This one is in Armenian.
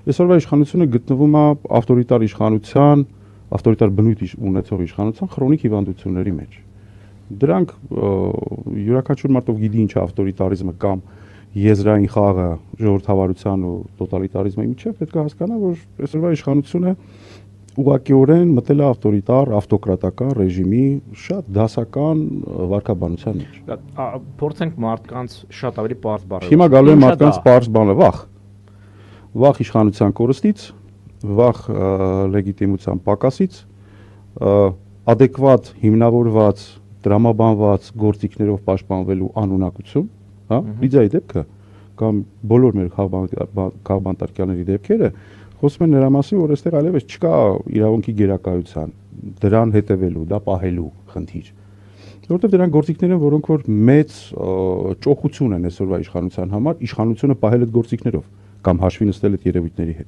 Այսօրվա իշխանությունը գտնվում է ավտորիտար իշխանության, ավտորիտար բնույթ ունեցող իշխանության քրոնիկ հիվանդությունների մեջ։ Դրանք յուրաքանչյուր մարդով գիտի ինչ է ավտորիտարիզմը կամ եզրային խաղը ժողովրդավարության ու տոտալիտարիզմի միջև, պետք է հասկանա, որ այսօրվա իշխանությունը ուղղակիորեն մտել է ավտորիտար, ավտոկրատական ռեժիմի շատ դասական վարքաբանության մեջ։ Փորձենք մարդկանց շատ ավելի պարզ բառերով։ Հիմա գալու է մարդկանց պարզ բանը՝ վախ իշխանության կորստից, վախ լեգիտիմության պակասից, adekvat հիմնավորված, դրամաբանված գործիքներով պաշտպանվելու անունակություն, հա, Լիդիայի դեպքը կամ բոլոր մեր քաղբանտարկյալների դեպքերը խոսում են նրա մասին, որ այստեղ այլևս չկա իրավունքի գերակայության, դրան հետևելու, դա պահելու խնդիր։ Որովհետև դրանք գործիքներ են, որոնք որ մեծ ճոխություն են այսօրվա իշխանության համար, իշխանությունը պահել այդ գործիքներով կամ հաշվի նստել այդ երևույթների հետ։